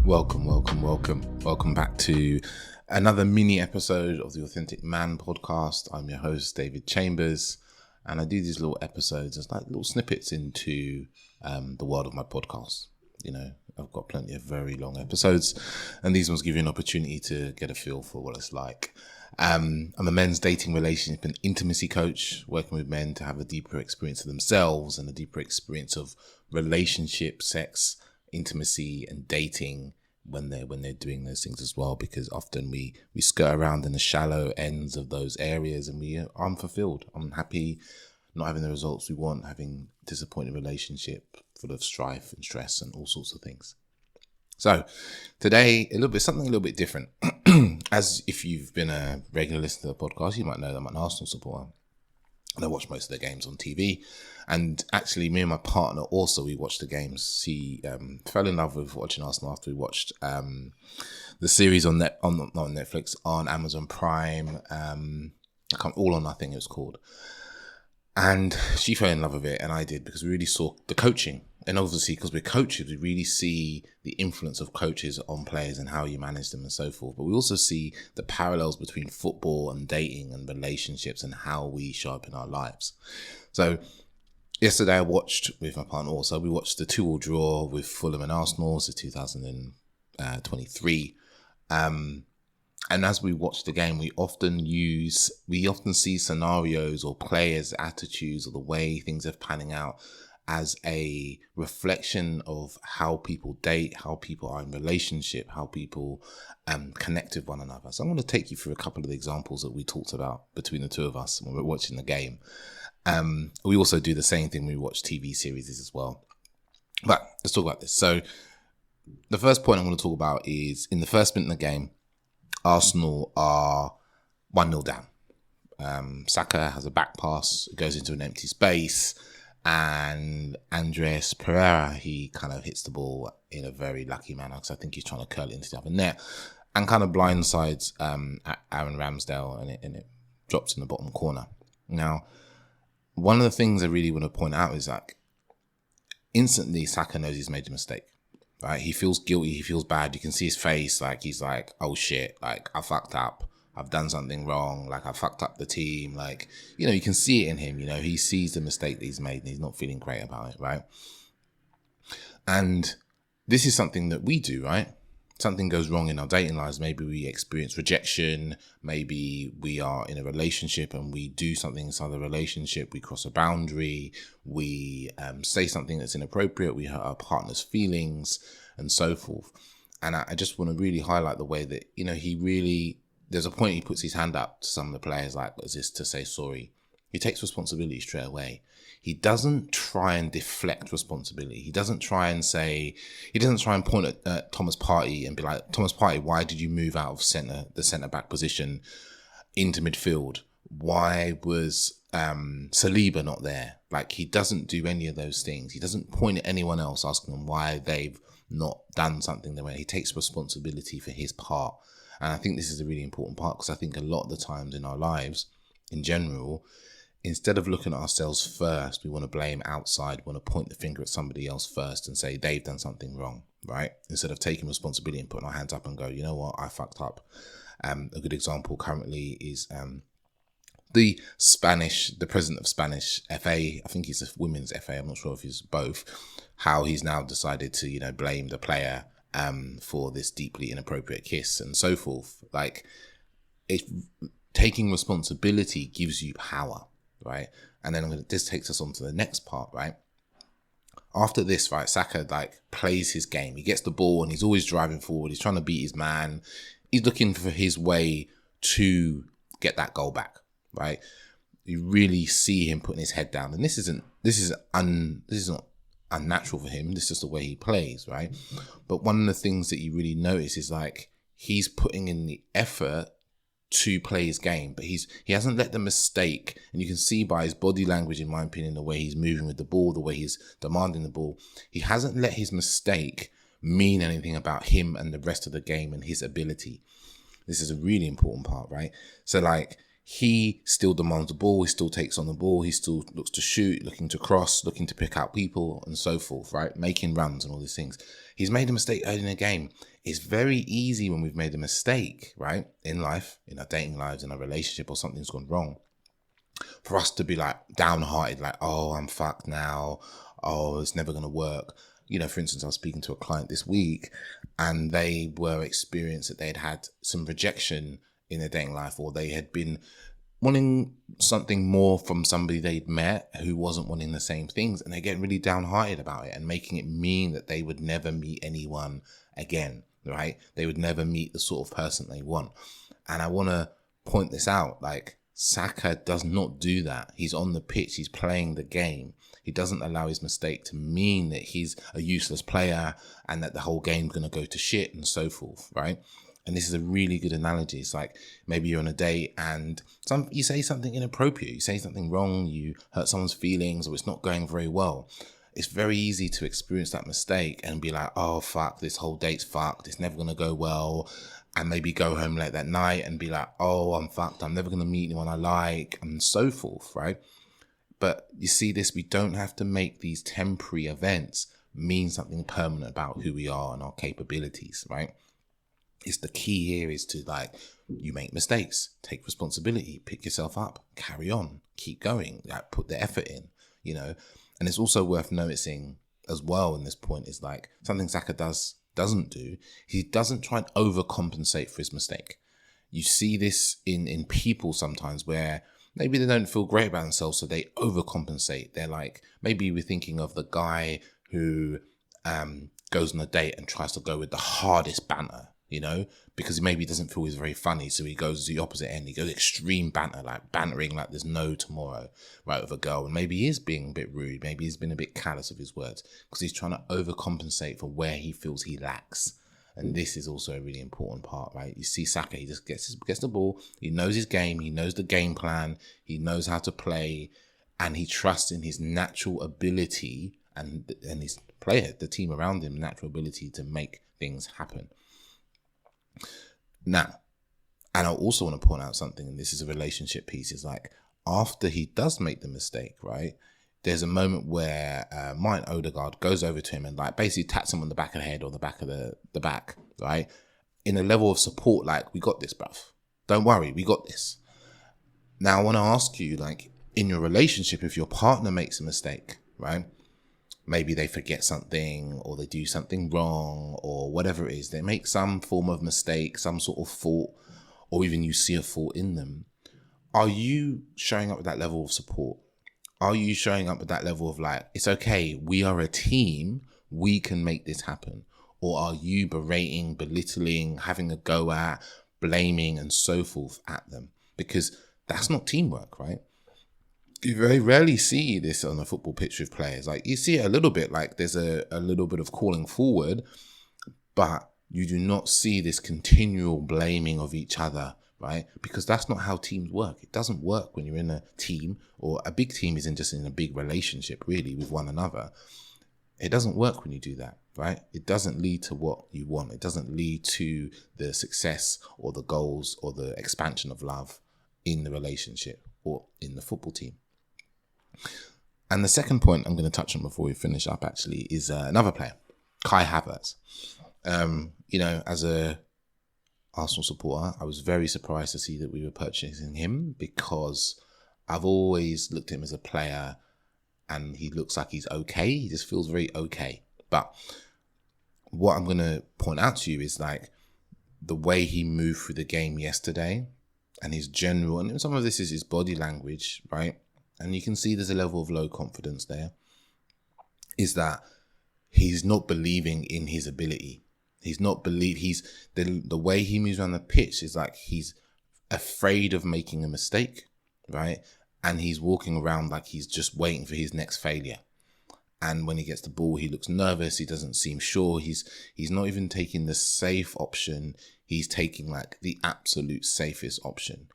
Welcome back to another mini episode of the Authentic Man podcast. I'm your host, David Chambers, and I do these little episodes as like little snippets into the world of my podcast. You know, I've got plenty of very long episodes, and these ones give you an opportunity to get a feel for what it's like. I'm a men's dating, relationship and intimacy coach, working with men to have a deeper experience of themselves and a deeper experience of relationship, sex, intimacy and dating when they're doing those things as well, because often we skirt around in the shallow ends of those areas and we are unfulfilled, unhappy, not having the results we want, having disappointed relationship full of strife and stress and all sorts of things. So today, something a little bit different. As if you've been a regular listener to the podcast, you might know that I'm an Arsenal supporter. And I watch most of the games on TV. And actually, me and my partner also, we watched the games. She fell in love with watching Arsenal after we watched the series not on Netflix, on Amazon Prime. All or Nothing it was called. And she fell in love with it, and I did, because we really saw the coaching. And obviously, because we're coaches, we really see the influence of coaches on players and how you manage them and so forth. But we also see the parallels between football and dating and relationships and how we show up in our lives. So yesterday I watched with my partner also, we watched the 2-2 draw with Fulham and Arsenal, so 2023. And as we watch the game, we often see scenarios or players' attitudes or the way things are panning out as a reflection of how people date, how people are in relationship, how people connect with one another. So I'm going to take you through a couple of the examples that we talked about between the two of us when we're watching the game. We also do the same thing when we watch TV series as well. But let's talk about this. So the first point I'm going to talk about is in the first minute of the game, Arsenal are 1-0 down. Saka has a back pass, goes into an empty space, and Andres Pereira, he kind of hits the ball in a very lucky manner, because I think he's trying to curl it into the other net, and kind of blindsides Aaron Ramsdale, and it drops in the bottom corner. Now, one of the things I really want to point out is that instantly Saka knows he's made a mistake. Right, he feels guilty, he feels bad. You can see his face, like he's like, oh shit, like I fucked up. I've done something wrong. Like I fucked up the team. Like, you know, you can see it in him. You know, he sees the mistake that he's made and he's not feeling great about it, right? And this is something that we do, right? Something goes wrong in our dating lives. Maybe we experience rejection. Maybe we are in a relationship and we do something inside the relationship. We cross a boundary. We say something that's inappropriate. We hurt our partner's feelings and so forth. And I just want to really highlight the way that, you know, there's a point he puts his hand up to some of the players, like, as this to say sorry. He takes responsibility straight away. He doesn't try and deflect responsibility. He doesn't try and point at Thomas Partey and be like, Thomas Partey, why did you move out of the centre back position into midfield? Why was Saliba not there? Like, he doesn't do any of those things. He doesn't point at anyone else asking them why they've not done something the way. He takes responsibility for his part. And I think this is a really important part, because I think a lot of the times in our lives, in general, instead of looking at ourselves first, we want to blame outside, we want to point the finger at somebody else first and say they've done something wrong, right? Instead of taking responsibility and putting our hands up and go, you know what, I fucked up. A good example currently is the president of Spanish FA, I think he's a women's FA, I'm not sure if he's both, how he's now decided to, you know, blame the player for this deeply inappropriate kiss and so forth. Like, taking responsibility gives you power, right? And then this takes us on to the next part, right? After this, right, Saka like plays his game. He gets the ball and he's always driving forward. He's trying to beat his man. He's looking for his way to get that goal back, right? You really see him putting his head down, and this is not unnatural for him. This is just the way he plays, right? But one of the things that you really notice is like he's putting in the effort to play his game, but he hasn't let the mistake, and you can see by his body language, in my opinion, the way he's moving with the ball, the way he's demanding the ball, he hasn't let his mistake mean anything about him and the rest of the game and his ability. This is a really important part, right? So like, he still demands the ball, he still takes on the ball, he still looks to shoot, looking to cross, looking to pick out people and so forth, right? Making runs and all these things. He's made a mistake early in the game. It's very easy when we've made a mistake, right? In life, in our dating lives, in our relationship, or something's gone wrong, for us to be like downhearted, like, oh, I'm fucked now. Oh, it's never going to work. You know, for instance, I was speaking to a client this week and they were experienced that they had some rejection in their dating life, or they had been wanting something more from somebody they'd met who wasn't wanting the same things, and they're getting really downhearted about it and making it mean that they would never meet anyone again, right? They would never meet the sort of person they want. And I want to point this out, like, Saka does not do that. He's on the pitch, he's playing the game. He doesn't allow his mistake to mean that he's a useless player and that the whole game's going to go to shit and so forth, right? And this is a really good analogy. It's like maybe you're on a date and you say something inappropriate, you say something wrong, you hurt someone's feelings, or it's not going very well. It's very easy to experience that mistake and be like, oh, fuck, this whole date's fucked. It's never going to go well. And maybe go home late that night and be like, oh, I'm fucked. I'm never going to meet anyone I like, and so forth, right? But you see this, we don't have to make these temporary events mean something permanent about who we are and our capabilities, right? It's the key here is to, like, you make mistakes, take responsibility, pick yourself up, carry on, keep going, like, put the effort in, you know. And it's also worth noticing as well in this point is, like, something Saka doesn't do, he doesn't try and overcompensate for his mistake. You see this in people sometimes where maybe they don't feel great about themselves, so they overcompensate. They're like, maybe we're thinking of the guy who goes on a date and tries to go with the hardest banter, you know, because maybe he doesn't feel he's very funny, so he goes to the opposite end. He goes extreme banter, like bantering like there's no tomorrow, right, with a girl. And maybe he is being a bit rude. Maybe he's been a bit callous of his words because he's trying to overcompensate for where he feels he lacks. And this is also a really important part, right? You see Saka, he just gets the ball. He knows his game. He knows the game plan. He knows how to play, and he trusts in his natural ability and his player, the team around him, natural ability to make things happen. Now, and I also want to point out something, and this is a relationship piece, is like after he does make the mistake, right, there's a moment where Martin Odegaard goes over to him and like basically taps him on the back of the head or the back of the back, right, in a level of support, like, we got this, bruv. Don't worry, we got this. Now, I want to ask you, like, in your relationship, if your partner makes a mistake, right, maybe they forget something or they do something wrong or whatever it is, they make some form of mistake, some sort of fault, or even you see a fault in them. Are you showing up with that level of support? Are you showing up with that level of like, it's okay, we are a team, we can make this happen? Or are you berating, belittling, having a go at, blaming and so forth at them? Because that's not teamwork, right? You very rarely see this on a football pitch with players. Like, you see it a little bit, like there's a little bit of calling forward, but you do not see this continual blaming of each other, right? Because that's not how teams work. It doesn't work when you're in a team, or a big team isn't just in a big relationship really with one another. It doesn't work when you do that, right? It doesn't lead to what you want. It doesn't lead to the success or the goals or the expansion of love in the relationship or in the football team. And the second point I'm going to touch on before we finish up actually is another player, Kai Havertz. You know, as a Arsenal supporter, I was very surprised to see that we were purchasing him, because I've always looked at him as a player and he looks like he's okay. He just feels very okay. But what I'm going to point out to you is like the way he moved through the game yesterday and his general, and some of this is his body language, right? And you can see there's a level of low confidence there, is that he's not believing in his ability. He's not the way he moves around the pitch is like he's afraid of making a mistake, right? And he's walking around like he's just waiting for his next failure. And when he gets the ball, he looks nervous. He doesn't seem sure. He's not even taking the safe option. He's taking like the absolute safest option,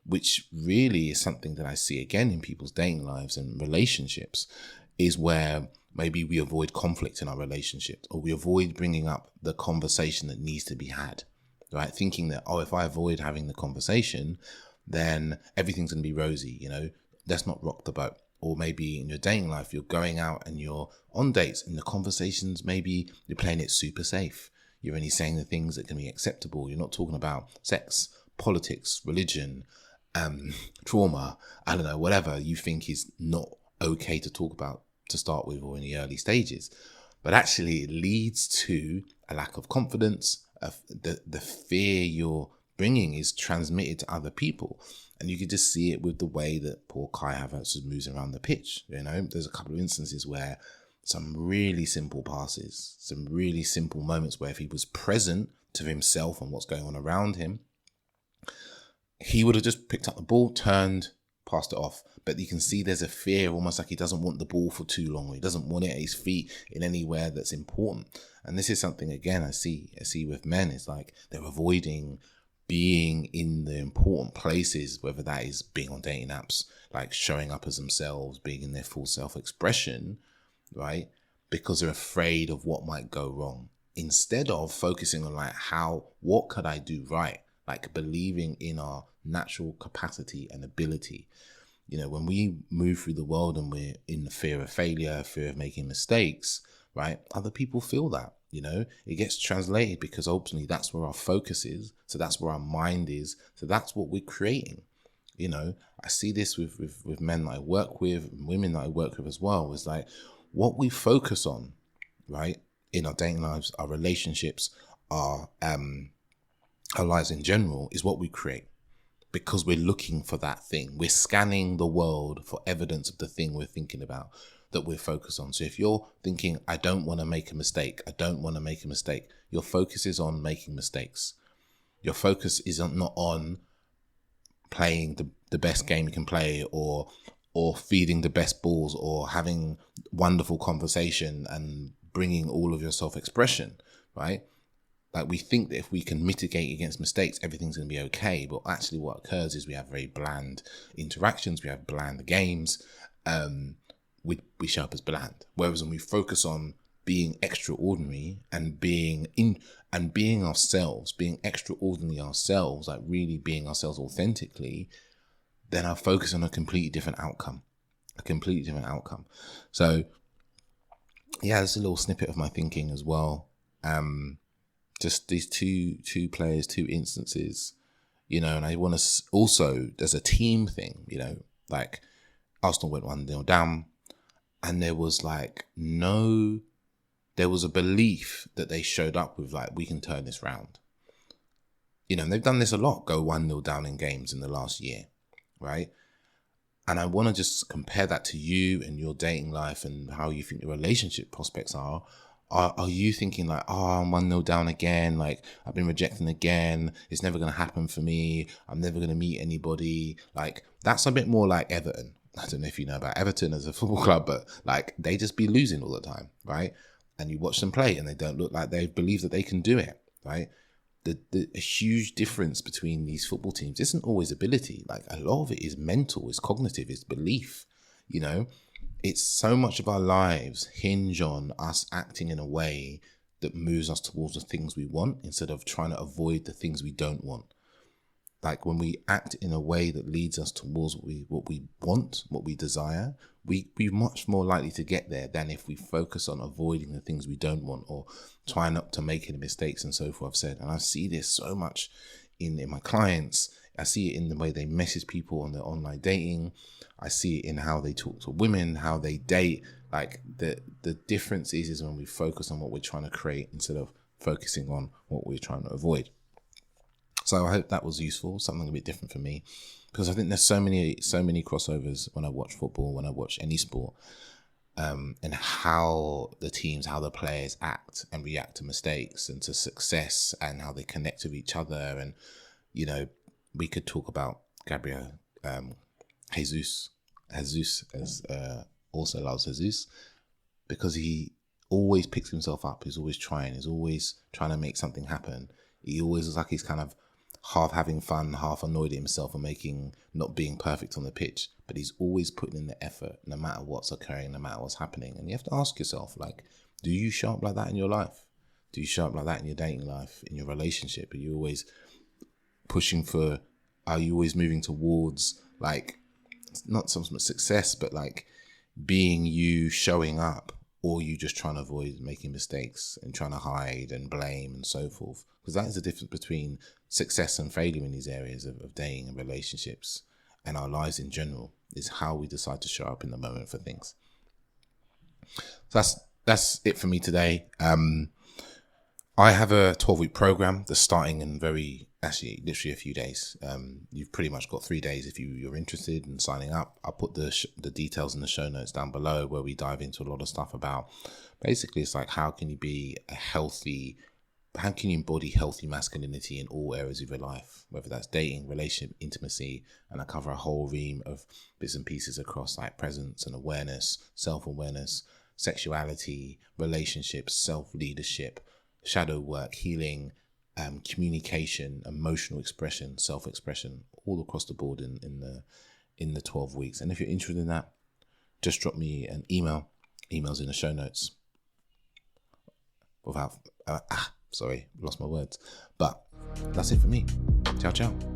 which really is something that I see again in people's dating lives and relationships, is where maybe we avoid conflict in our relationships, or we avoid bringing up the conversation that needs to be had, right? Thinking that, oh, if I avoid having the conversation, then everything's going to be rosy, let's not rock the boat. Or maybe in your dating life, you're going out and you're on dates and the conversations, maybe you're playing it super safe. You're only saying the things that can be acceptable. You're not talking about sex, politics, religion, trauma, I don't know, whatever you think is not okay to talk about to start with or in the early stages. But actually it leads to a lack of confidence. The fear you're bringing is transmitted to other people. And you can just see it with the way that poor Kai Havertz moves around the pitch. There's a couple of instances where some really simple passes, some really simple moments where if he was present to himself and what's going on around him, he would have just picked up the ball, turned, passed it off. But you can see there's a fear, almost like he doesn't want the ball for too long. He doesn't want it at his feet in anywhere that's important. And this is something, again, I see with men. It's like they're avoiding being in the important places, whether that is being on dating apps, like showing up as themselves, being in their full self-expression, right? Because they're afraid of what might go wrong. Instead of focusing on what could I do right? Like believing in our natural capacity and ability. When we move through the world and we're in the fear of failure, fear of making mistakes, right? Other people feel that, it gets translated because ultimately that's where our focus is. So that's where our mind is. So that's what we're creating. I see this with men that I work with and women that I work with as well. Is like what we focus on, right? In our dating lives, our relationships, our lives in general is what we create. Because we're looking for that thing. We're scanning the world for evidence of the thing we're thinking about, that we're focused on. So if you're thinking, I don't want to make a mistake, your focus is on making mistakes. Your focus is not on playing the best game you can play or feeding the best balls or having wonderful conversation and bringing all of your self-expression, right? Like we think that if we can mitigate against mistakes, everything's going to be okay. But actually what occurs is we have very bland interactions. We have bland games. We show up as bland. Whereas when we focus on being extraordinary and being ourselves, being extraordinary ourselves, like really being ourselves authentically, then our focus on a completely different outcome. So yeah, that's a little snippet of my thinking as well. Just these two players, two instances, and I want to also, there's a team thing, like Arsenal went 1-0 down and there was a belief that they showed up with, like, we can turn this round. And they've done this a lot, go 1-0 down in games in the last year, right? And I want to just compare that to you and your dating life and how you think the relationship prospects are. Are you thinking like, I'm 1-0 down again, like I've been rejected again, it's never going to happen for me, I'm never going to meet anybody? Like that's a bit more like Everton. I don't know if you know about Everton as a football club, but like they just be losing all the time, right? And you watch them play and they don't look like they believe that they can do it, right? A huge difference between these football teams isn't always ability. Like a lot of it is mental, it's cognitive, it's belief, It's so much of our lives hinge on us acting in a way that moves us towards the things we want instead of trying to avoid the things we don't want. Like when we act in a way that leads us towards what we want, what we desire, we're much more likely to get there than if we focus on avoiding the things we don't want or trying not to make any mistakes and so forth. I've said, and I see this so much in my clients. I see it in the way they message people on their online dating. I see it in how they talk to women, how they date. Like the difference is when we focus on what we're trying to create instead of focusing on what we're trying to avoid. So I hope that was useful, something a bit different for me, because I think there's so many crossovers when I watch football, when I watch any sport, and how the teams, how the players act and react to mistakes and to success and how they connect with each other. And, we could talk about Gabriel, Jesus as also loves Jesus, because he always picks himself up. He's always trying. He's always trying to make something happen. He always looks like he's kind of half having fun, half annoyed at himself and not being perfect on the pitch. But he's always putting in the effort, no matter what's occurring, no matter what's happening. And you have to ask yourself, like, do you show up like that in your life? Do you show up like that in your dating life, in your relationship? Are you always pushing for Are you always moving towards like, not some success, but like being you, showing up, or you just trying to avoid making mistakes and trying to hide and blame and so forth? Because that is the difference between success and failure in these areas of dating and relationships and our lives in general, is how we decide to show up in the moment for things. So that's it for me today. I have a 12-week program that's starting in literally a few days. You've pretty much got 3 days if you're interested in signing up. I'll put the details in the show notes down below, where we dive into a lot of stuff about, basically it's like, how can you embody healthy masculinity in all areas of your life, whether that's dating, relationship, intimacy, and I cover a whole ream of bits and pieces across like presence and awareness, self-awareness, sexuality, relationships, self-leadership, shadow work, healing, communication, emotional expression, self-expression, all across the board in the 12 weeks. And if you're interested in that, just drop me an email. Email's in the show notes. Sorry, lost my words. But that's it for me. Ciao, ciao.